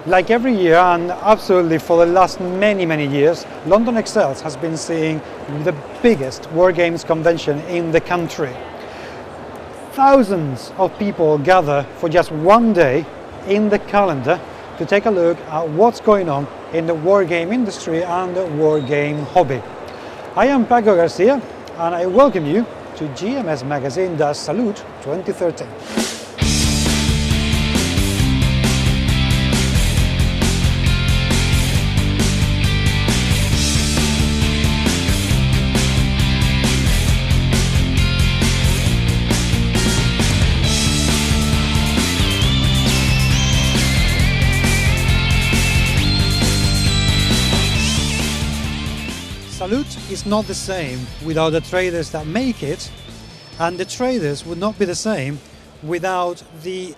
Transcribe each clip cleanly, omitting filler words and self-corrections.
Like every year, and absolutely for the last many years, London Excels has been seeing the biggest war games convention in the country. Thousands of people gather for just one day in the calendar to take a look at what's going on in the war game industry and the war game hobby. I am Paco Garcia, and I welcome you to GMS Magazine Das Salute 2013. Salute is not the same without the traders that make it, and the traders would not be the same without the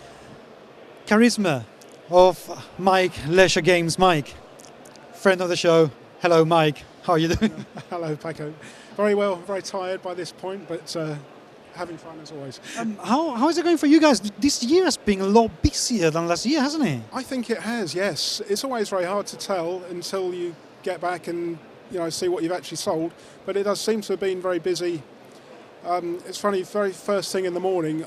charisma of Mike, Leisure Games Mike, friend of the show. Hello Mike, how are you doing? Hello Paco. Very well, very tired by this point, but having fun as always. How is it going for you guys? This year has been a lot busier than last year, hasn't it? I think it has, yes. It's always very hard to tell until you get back and see what you've actually sold, but it does seem to have been very busy. It's funny, very first thing in the morning,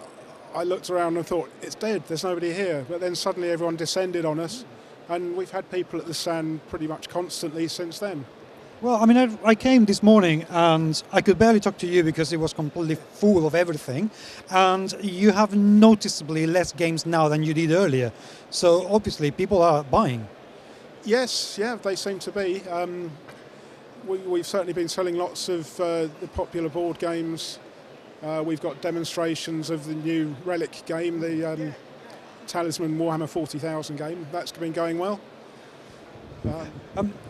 I looked around and thought, it's dead, there's nobody here. But then suddenly everyone descended on us, and we've had people at the stand pretty much constantly since then. Well, I mean, I came this morning and I could barely talk to you because it was completely full of everything. And you have noticeably less games now than you did earlier. So obviously people are buying. Yes, yeah, they seem to be. We've certainly been selling lots of the popular board games. We've got demonstrations of the new Relic game, the Talisman Warhammer 40,000 game. That's been going well.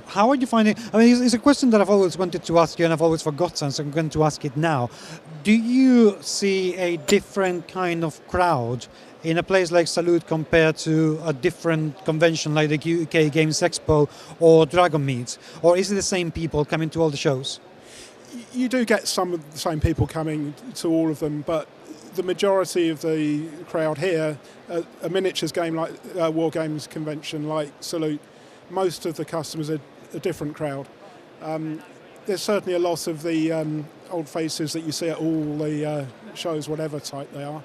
How are you finding? I mean, it's a question that I've always wanted to ask you and I've always forgotten, so I'm going to ask it now. Do you see a different kind of crowd in a place like Salute compared to a different convention like the UK Games Expo or Dragon Meet? Or is it the same people coming to all the shows? You do get some of the same people coming to all of them, but the majority of the crowd here, a miniatures game like War Games convention like Salute, most of the customers are a different crowd. There's certainly a lot of the old faces that you see at all the shows, whatever type they are.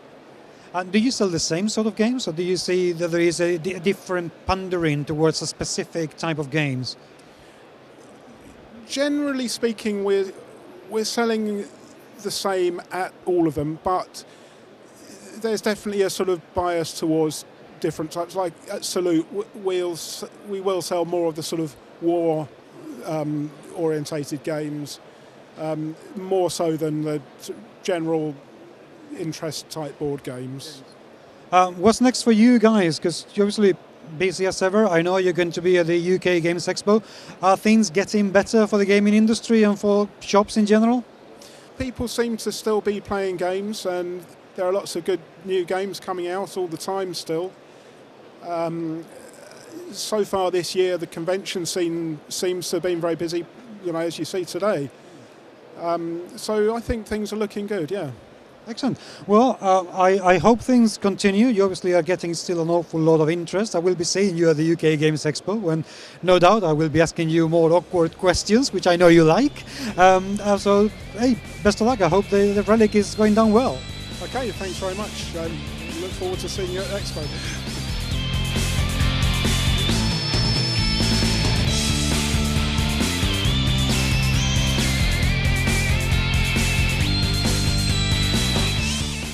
And do you sell the same sort of games, or do you see that there is a different pandering towards a specific type of games? Generally speaking, we're selling the same at all of them, but there's definitely a sort of bias towards different types. Like at Salute, we will sell more of the sort of war orientated games, more so than the general interest type board games. What's next for you guys? Because you're obviously busy as ever. I know you're going to be at the UK Games Expo. Are things getting better for the gaming industry and for shops in general? People seem to still be playing games, and there are lots of good new games coming out all the time still. So far this year, the convention scene seems to have been very busy, as you see today. So I think things are looking good, yeah. Excellent. Well, I hope things continue. You obviously are getting still an awful lot of interest. I will be seeing you at the UK Games Expo, and no doubt I will be asking you more awkward questions, which I know you like. So, hey, best of luck. I hope the Relic is going down well. Okay, thanks very much. Look forward to seeing you at the Expo.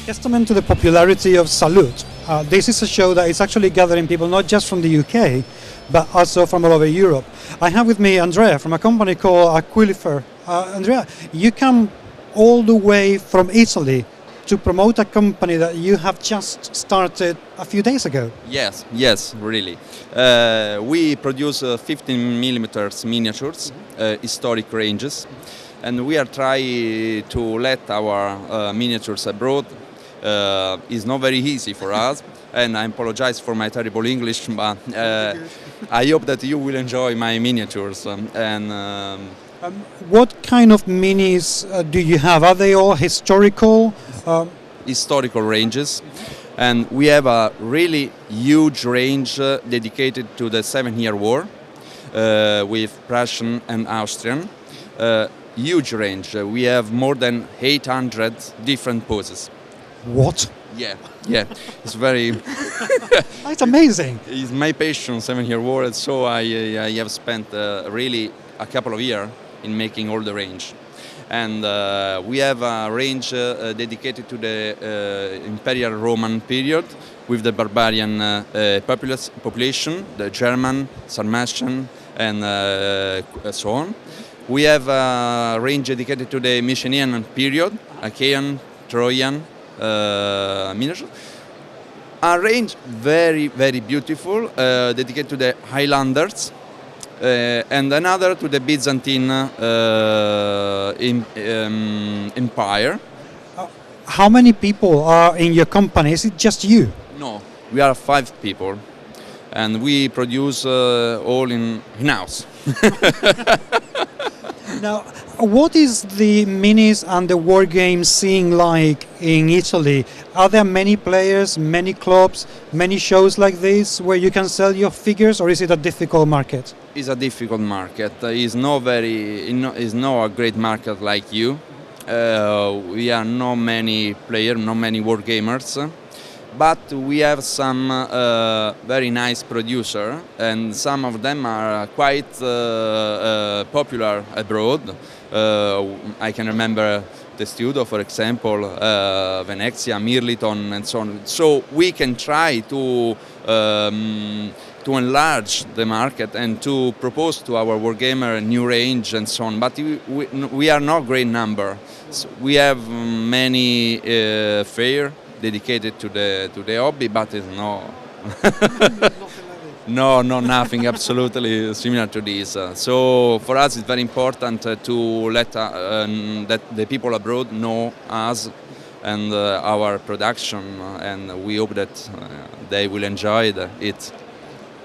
Testament to the popularity of Salute. This is a show that is actually gathering people not just from the UK, but also from all over Europe. I have with me Andrea from a company called Aquila Fur. Andrea, you come all the way from Italy to promote a company that you have just started a few days ago. Yes, really. We produce 15 millimeters miniatures, historic ranges, and we are trying to let our miniatures abroad. It's not very easy for us, and I apologize for my terrible English, but I hope that you will enjoy my miniatures. What kind of minis do you have? Are they all historical? Historical ranges. And we have a really huge range dedicated to the 7-Year War with Prussian and Austrian. Huge range. We have more than 800 different poses. What? Yeah. It's very... It's amazing. It's my passion, 7-Year War, and so I have spent really a couple of years in making all the range. And we have a range dedicated to the Imperial Roman period with the barbarian population, the German, Sarmatian, and so on. We have a range dedicated to the Mycenaean period, Achaean, Trojan, miniatures. A range very, very beautiful, dedicated to the Highlanders, and another to the Byzantine Empire. How many people are in your company? Is it just you? No, we are 5 people, and we produce all in-house. Now, what is the minis and the war game scene like in Italy? Are there many players, many clubs, many shows like this where you can sell your figures, or is it a difficult market? It's a difficult market. It's not a great market like you. We are not many players, not many war gamers. But we have some very nice producers, and some of them are quite popular abroad. I can remember the studio, for example, Venezia, Mirliton, and so on. So we can try to enlarge the market and to propose to our wargamer a new range and so on. But we are not great number. So we have many fair dedicated to the hobby, but it's nothing absolutely similar to this. So for us it's very important to let that the people abroad know us and our production, and we hope that they will enjoy it.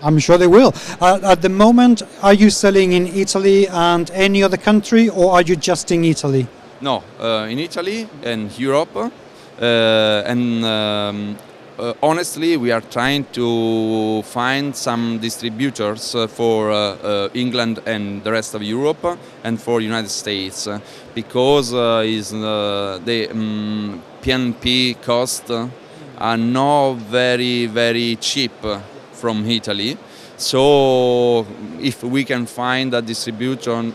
I'm sure they will. At the moment, are you selling in Italy and any other country, or are you just in Italy? No, in Italy and Europe. Honestly, we are trying to find some distributors for England and the rest of Europe and for United States, because the PNP costs are not very, very cheap from Italy. So if we can find a distributor,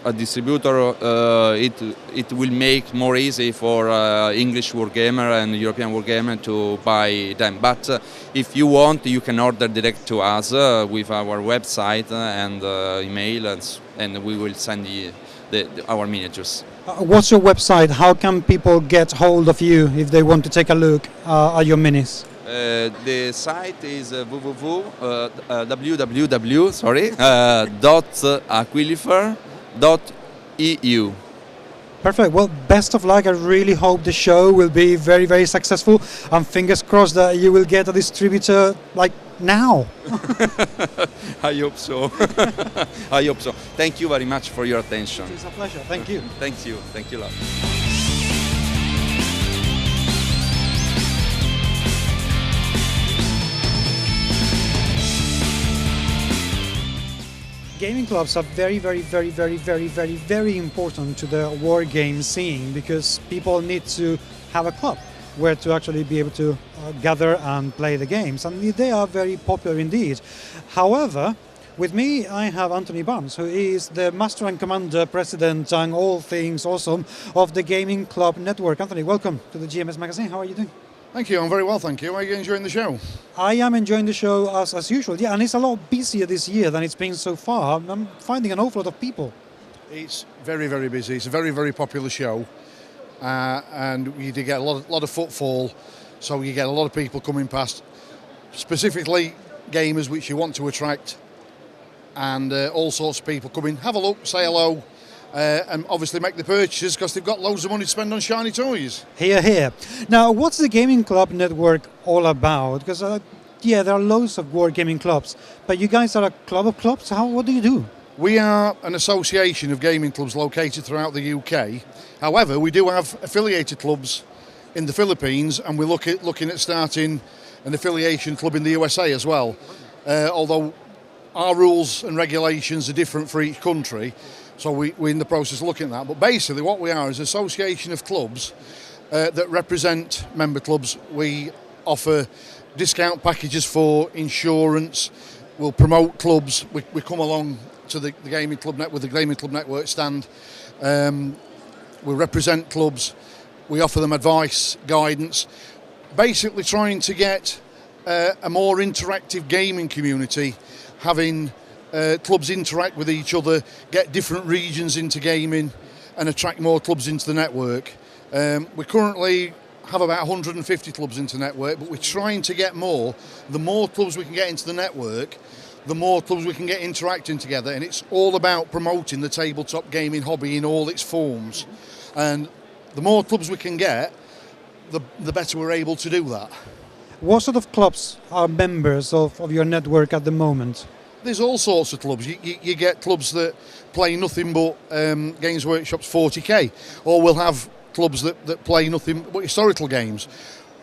it will make more easy for English wargamer and European wargamer to buy them. But if you want, you can order direct to us with our website and email, and we will send you our miniatures. What's your website? How can people get hold of you if they want to take a look at your minis? The site is www.aquilifur.eu. Perfect. Well, best of luck. I really hope the show will be very, very successful. And fingers crossed that you will get a distributor like now. I hope so. I hope so. Thank you very much for your attention. It's a pleasure. Thank you. Thank you. Thank you a lot. Gaming clubs are very, very, very, very, very, very, very important to the war game scene, because people need to have a club where to actually be able to gather and play the games, and they are very popular indeed. However, with me I have Anthony Barnes, who is the Master and Commander, President and all things awesome of the Gaming Club Network. Anthony, welcome to the GMS Magazine. How are you doing? Thank you, I'm very well, thank you. Are you enjoying the show? I am enjoying the show as usual, yeah, and it's a lot busier this year than it's been so far. I'm finding an awful lot of people. It's very, very busy. It's a very, very popular show, and you do get a lot of footfall, so you get a lot of people coming past, specifically gamers which you want to attract, and all sorts of people come in, have a look, say hello, and obviously make the purchases because they've got loads of money to spend on shiny toys. Here, here. Now, what's the Gaming Club Network all about? Because, yeah, there are loads of war gaming clubs, but you guys are a club of clubs. What do you do? We are an association of gaming clubs located throughout the UK. However, we do have affiliated clubs in the Philippines, and we're looking at starting an affiliation club in the USA as well. Although our rules and regulations are different for each country, so we're in the process of looking at that. But basically what we are is an association of clubs that represent member clubs. We offer discount packages for insurance, we'll promote clubs, we come along to the gaming club with the gaming club network stand, we represent clubs, we offer them advice, guidance, basically trying to get a more interactive gaming community, having clubs interact with each other, get different regions into gaming and attract more clubs into the network. We currently have about 150 clubs into the network, but we're trying to get more. The more clubs we can get into the network, the more clubs we can get interacting together, and it's all about promoting the tabletop gaming hobby in all its forms. And the more clubs we can get, the better we're able to do that. What sort of clubs are members of your network at the moment? There's all sorts of clubs. You get clubs that play nothing but Games Workshop's 40k, or we'll have clubs that play nothing but historical games.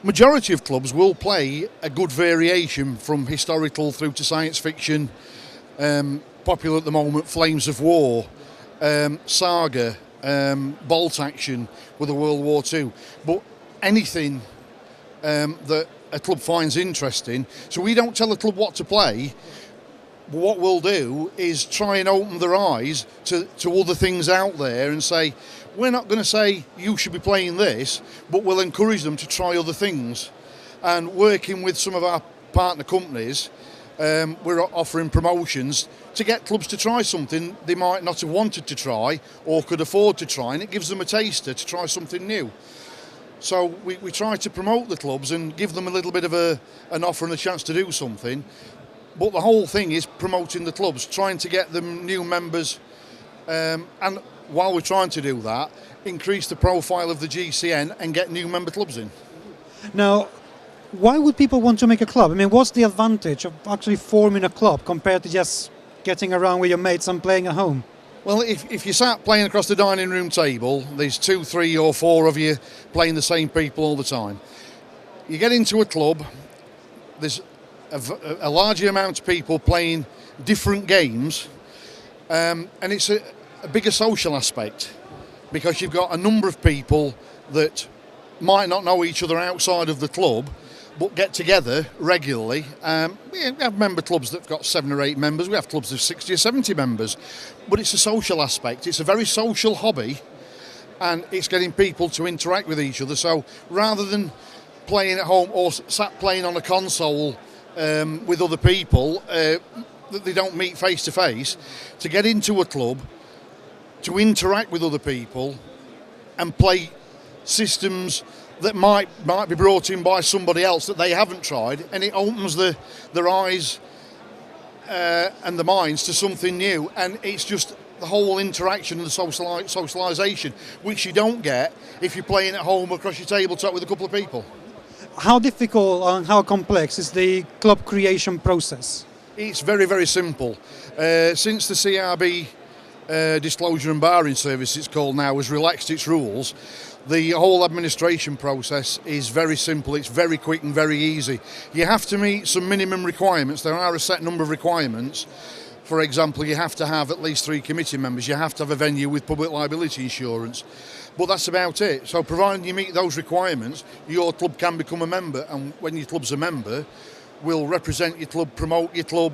Majority of clubs will play a good variation from historical through to science fiction, popular at the moment, Flames of War, Saga, Bolt Action with a World War II, but anything that a club finds interesting. So we don't tell a club what to play, but what we'll do is try and open their eyes to other things out there and say, we're not going to say you should be playing this, but we'll encourage them to try other things. And working with some of our partner companies, we're offering promotions to get clubs to try something they might not have wanted to try or could afford to try, and it gives them a taster to try something new. So we try to promote the clubs and give them a little bit of an offer and a chance to do something. But the whole thing is promoting the clubs, trying to get them new members, and while we're trying to do that, increase the profile of the GCN and get new member clubs in. Now, why would people want to make a club? I mean, what's the advantage of actually forming a club compared to just getting around with your mates and playing at home? Well, if you sat playing across the dining room table, there's 2, 3 or 4 of you playing the same people all the time. You get into a club, there's a larger amount of people playing different games, and it's a bigger social aspect, because you've got a number of people that might not know each other outside of the club but get together regularly. We have member clubs that've got 7 or 8 members, we have clubs of 60 or 70 members, but it's a social aspect, it's a very social hobby, and it's getting people to interact with each other. So rather than playing at home or sat playing on a console with other people that they don't meet face to face, to get into a club, to interact with other people and play systems that might be brought in by somebody else that they haven't tried, and it opens their eyes and their minds to something new, and it's just the whole interaction and the socialisation, which you don't get if you're playing at home across your tabletop with a couple of people. How difficult and how complex is the club creation process? It's very, very simple. Since the CRB Disclosure and Barring Service, it's called now, has relaxed its rules, the whole administration process is very simple, it's very quick and very easy. You have to meet some minimum requirements. There are a set number of requirements. For example, you have to have at least 3 committee members, you have to have a venue with public liability insurance, but that's about it. So providing you meet those requirements, your club can become a member, and when your club's a member, we'll represent your club, promote your club.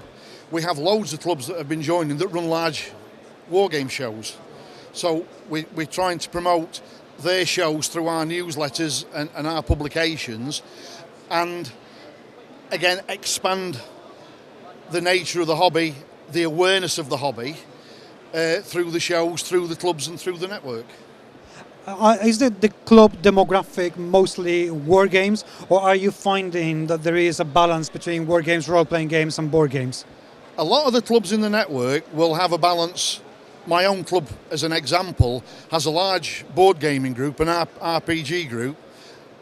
We have loads of clubs that have been joining that run large wargame shows. So we're trying to promote their shows through our newsletters and our publications, and again expand the nature of the hobby, the awareness of the hobby through the shows, through the clubs and through the network. Is the club demographic mostly war games, or are you finding that there is a balance between war games, role-playing games and board games? A lot of the clubs in the network will have a balance. My own club, as an example, has a large board gaming group, an RPG group,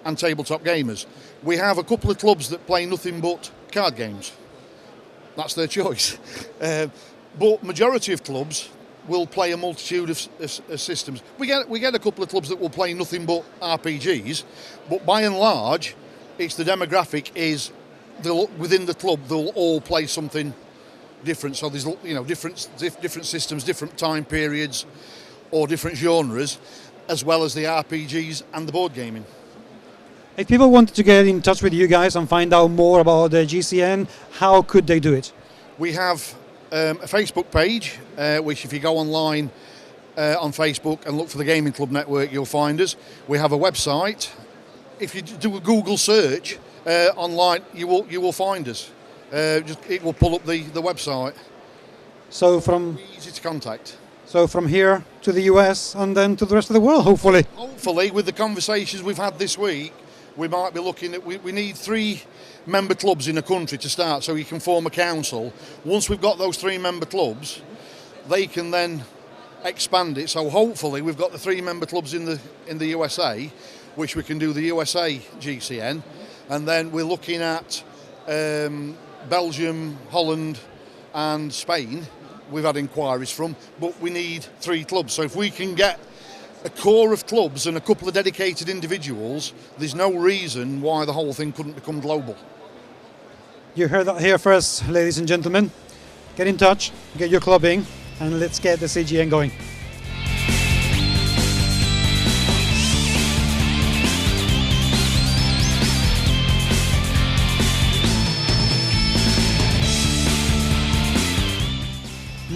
and tabletop gamers. We have a couple of clubs that play nothing but card games. That's their choice. But majority of clubs will play a multitude of systems. We get a couple of clubs that will play nothing but RPGs, but by and large, it's the demographic is within the club they'll all play something different. So there's different systems, different time periods, or different genres, as well as the RPGs and the board gaming. If people wanted to get in touch with you guys and find out more about the GCN, how could they do it? We have a Facebook page, which if you go online on Facebook and look for the Gaming Club Network, you'll find us. We have a website. If you do a Google search online, you will find us. It will pull up the website. So from easy to contact. So from here to the US and then to the rest of the world, hopefully. Hopefully, with the conversations we've had this week, we might be looking at, we need 3 member clubs in a country to start so you can form a council. Once we've got those 3 member clubs, they can then expand it. So hopefully we've got the 3 member clubs in the USA, which we can do the USA GCN, and then we're looking at Belgium, Holland and Spain. We've had inquiries from, but we need 3 clubs. So if we can get a core of clubs and a couple of dedicated individuals, there's no reason why the whole thing couldn't become global. You heard that here first, ladies and gentlemen. Get in touch, get your clubbing, and let's get the CGN going.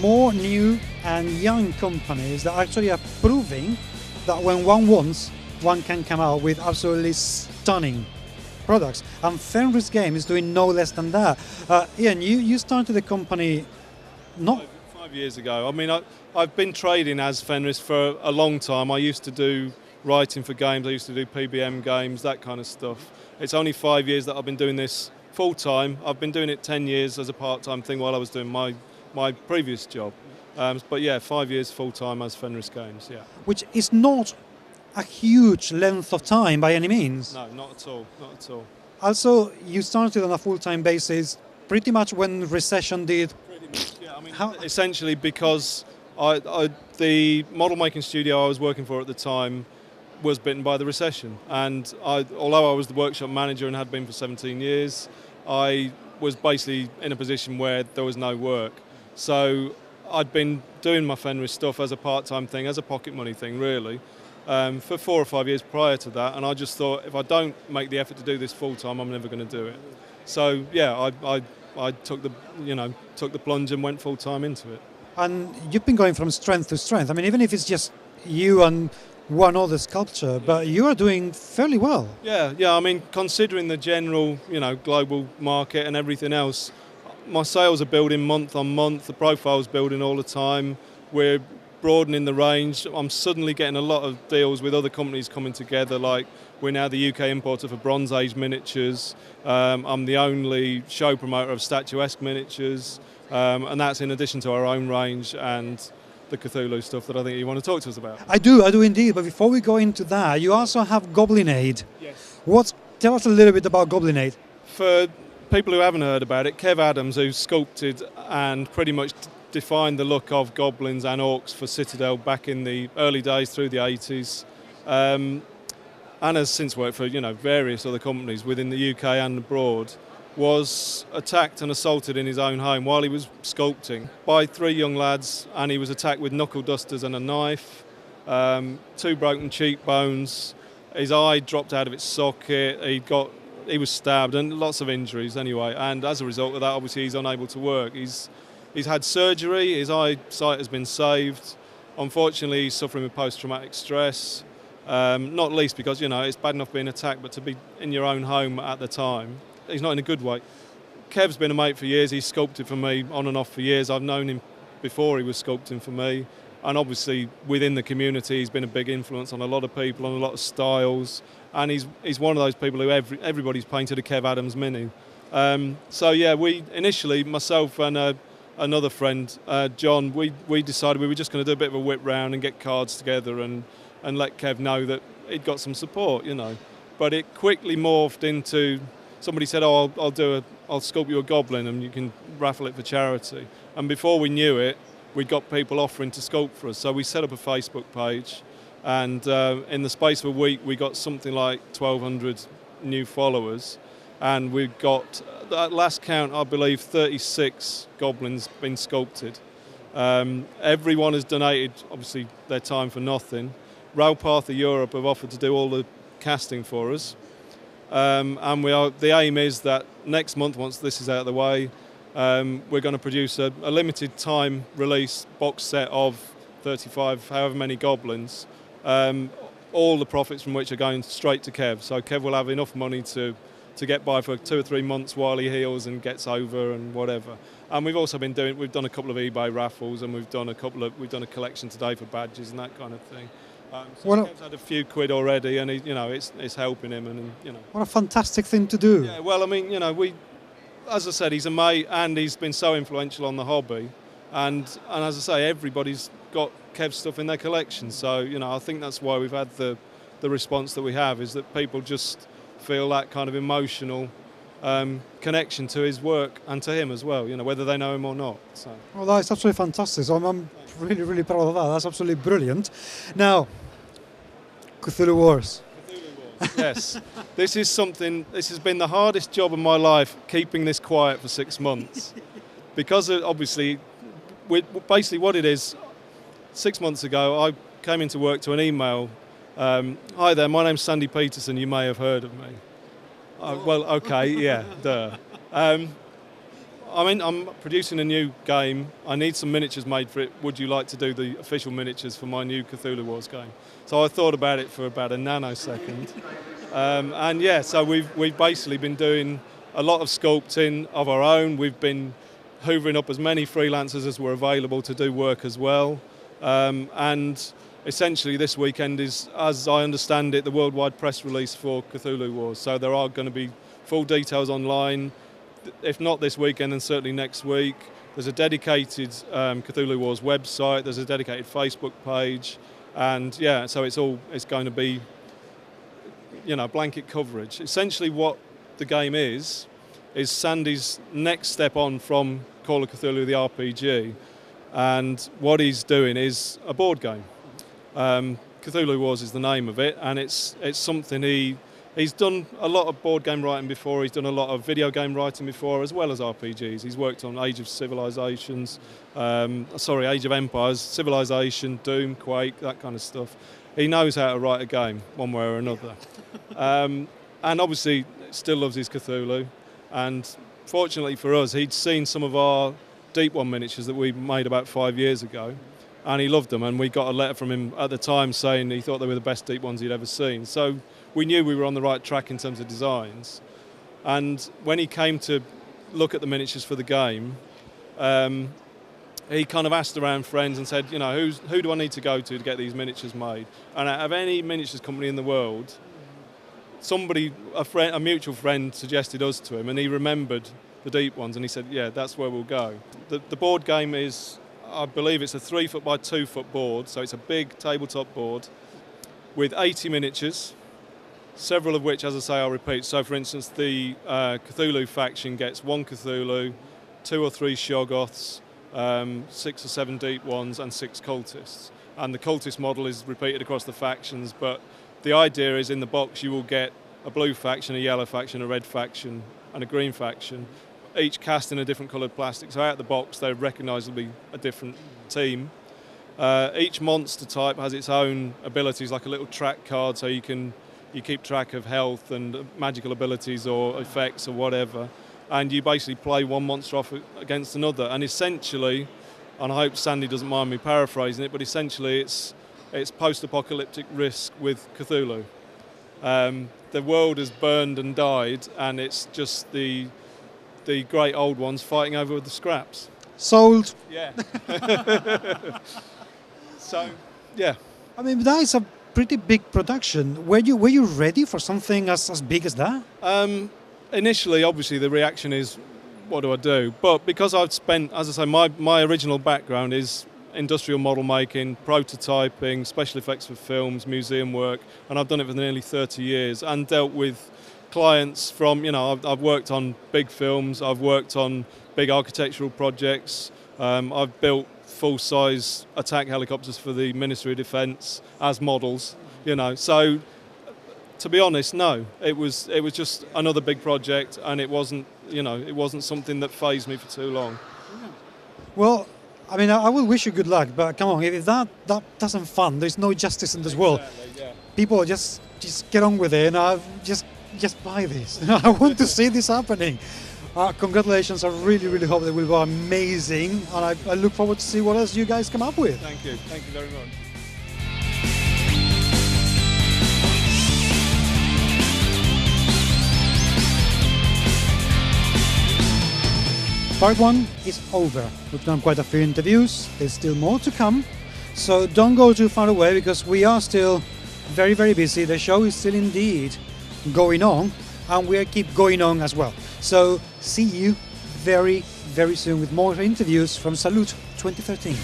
More new and young companies that actually are proving that when one wants, one can come out with absolutely stunning products. And Fenris Games is doing no less than that. Ian, you started the company not... 5 years ago. I mean, I've been trading as Fenris for a long time. I used to do writing for games, I used to do PBM games, that kind of stuff. It's only 5 years that I've been doing this full time. I've been doing it 10 years as a part-time thing while I was doing my previous job. But yeah, 5 years full-time as Fenris Games, yeah. Which is not a huge length of time by any means. No, not at all, not at all. Also, you started on a full-time basis pretty much when Recession did. Pretty much, yeah. I mean, essentially because the model-making studio I was working for at the time was bitten by the Recession. And although I was the workshop manager and had been for 17 years, I was basically in a position where there was no work. So I'd been doing my Fenris stuff as a part-time thing, as a pocket money thing, really, for 4 or 5 years prior to that. And I just thought, if I don't make the effort to do this full-time, I'm never going to do it. So yeah, I took the plunge and went full-time into it. And you've been going from strength to strength. I mean, even if it's just you and one other sculpture, but you are doing fairly well. Yeah. I mean, considering the general, global market and everything else, my sales are building month on month. The profile's building all the time. We're broadening the range. I'm suddenly getting a lot of deals with other companies coming together. Like we're now the UK importer for Bronze Age miniatures. I'm the only show promoter of statuesque miniatures, and that's in addition to our own range and the Cthulhu stuff that I think you want to talk to us about. I do indeed. But before we go into that, you also have Goblin Aid. Yes. Tell us a little bit about Goblin Aid. For people who haven't heard about it, Kev Adams, who sculpted and pretty much defined the look of goblins and orcs for Citadel back in the early days through the 80s, and has since worked for various other companies within the UK and abroad, was attacked and assaulted in his own home while he was sculpting by 3 young lads, and he was attacked with knuckle dusters and a knife, 2 broken cheekbones, his eye dropped out of its socket, he was stabbed and lots of injuries anyway, and as a result of that obviously he's unable to work. He's had surgery, his eyesight has been saved. Unfortunately he's suffering with post-traumatic stress, not least because it's bad enough being attacked, but to be in your own home at the time, he's not in a good way. Kev's been a mate for years, he's sculpted for me on and off for years. I've known him before he was sculpting for me, and obviously within the community he's been a big influence on a lot of people, on a lot of styles, and he's one of those people who everybody's painted a Kev Adams mini. So yeah, we initially, myself and another friend, John, we decided we were just going to do a bit of a whip round and get cards together and let Kev know that he'd got some support, But it quickly morphed into, somebody said, I'll sculpt you a goblin and you can raffle it for charity. And before we knew it, we'd got people offering to sculpt for us. So we set up a Facebook page, and in the space of a week we got something like 1,200 new followers, and we got at last count, I believe 36 goblins been sculpted. Everyone has donated, obviously, their time for nothing. Railpath of Europe have offered to do all the casting for us. And the aim is that next month, once this is out of the way, we're going to produce a limited time release box set of 35, however many goblins, all the profits from which are going straight to Kev. So Kev will have enough money to get by for 2 or 3 months while he heals and gets over and whatever. And we've also we've done a couple of eBay raffles, and we've done a collection today for badges and that kind of thing. So Kev's had a few quid already, and it's helping him, and What a fantastic thing to do. Yeah, well, I mean, as I said, he's a mate, and he's been so influential on the hobby, and as I say, everybody's got Kev's stuff in their collection. So I think that's why we've had the response that we have, is that people just feel that kind of emotional connection to his work and to him as well, whether they know him or not. So. Well, that's absolutely fantastic. So I'm really, really proud of that. That's absolutely brilliant. Now, Cthulhu Wars. Yes, this has been the hardest job of my life, keeping this quiet for 6 months. Because obviously, basically what it is, 6 months ago, I came into work to an email. Hi there, my name's Sandy Peterson, you may have heard of me. Well, okay, yeah, duh. I'm producing a new game. I need some miniatures made for it. Would you like to do the official miniatures for my new Cthulhu Wars game? So I thought about it for about a nanosecond. And yeah, so we've basically been doing a lot of sculpting of our own. We've been hoovering up as many freelancers as were available to do work as well. And essentially this weekend is, as I understand it, the worldwide press release for Cthulhu Wars. So there are going to be full details online. If not this weekend, then certainly next week. There's a dedicated Cthulhu Wars website. There's a dedicated Facebook page, and yeah, so it's going to be, blanket coverage. Essentially, what the game is Sandy's next step on from Call of Cthulhu the RPG, and what he's doing is a board game. Cthulhu Wars is the name of it, and it's something He's done a lot of board game writing before. He's done a lot of video game writing before, as well as RPGs. He's worked on Age of Empires, Civilization, Doom, Quake, that kind of stuff. He knows how to write a game, one way or another. And obviously, still loves his Cthulhu. And fortunately for us, he'd seen some of our Deep One miniatures that we made about 5 years ago, and he loved them. And we got a letter from him at the time saying he thought they were the best Deep Ones he'd ever seen. So we knew we were on the right track in terms of designs. And when he came to look at the miniatures for the game, he kind of asked around friends and said, who do I need to go to get these miniatures made? And out of any miniatures company in the world, a mutual friend suggested us to him, and he remembered the Deep Ones, and he said, yeah, that's where we'll go. The board game is, I believe it's a 3 foot by 2 foot board, so it's a big tabletop board with 80 miniatures, several of which, as I say, I'll repeat. So, for instance, the Cthulhu faction gets 1 Cthulhu, 2 or 3 Shoggoths, 6 or 7 Deep Ones, and 6 cultists. And the cultist model is repeated across the factions, but the idea is in the box you will get a blue faction, a yellow faction, a red faction, and a green faction, each cast in a different coloured plastic. So out of the box, they're recognisably a different team. Each monster type has its own abilities, like a little track card, so you keep track of health and magical abilities or effects or whatever, and you basically play one monster off against another. And essentially, and I hope Sandy doesn't mind me paraphrasing it, but essentially it's post-apocalyptic Risk with Cthulhu. The world has burned and died, and it's just the great old ones fighting over the scraps. Sold. Yeah. So, yeah. I mean, that is a pretty big production. Were you ready for something as big as that? Initially, obviously, the reaction is, what do I do? But because I've spent, as I say, my original background is industrial model making, prototyping, special effects for films, museum work, and I've done it for nearly 30 years and dealt with clients from, I've worked on big films, I've worked on big architectural projects, I've built full-size attack helicopters for the Ministry of Defence as models, So, to be honest, no, it was just another big project, and it wasn't it wasn't something that fazed me for too long. Well, I mean, I will wish you good luck, but come on, if that doesn't fun, there's no justice in this world. Yeah. People just get on with it, and just buy this. I want to see this happening. Congratulations! I really hope they will go amazing, and I look forward to see what else you guys come up with. Thank you very much. Part 1 is over. We've done quite a few interviews. There's still more to come. So don't go too far away, because we are still very busy. The show is still indeed going on, and we'll keep going on as well. So see you very soon with more interviews from Salute 2013.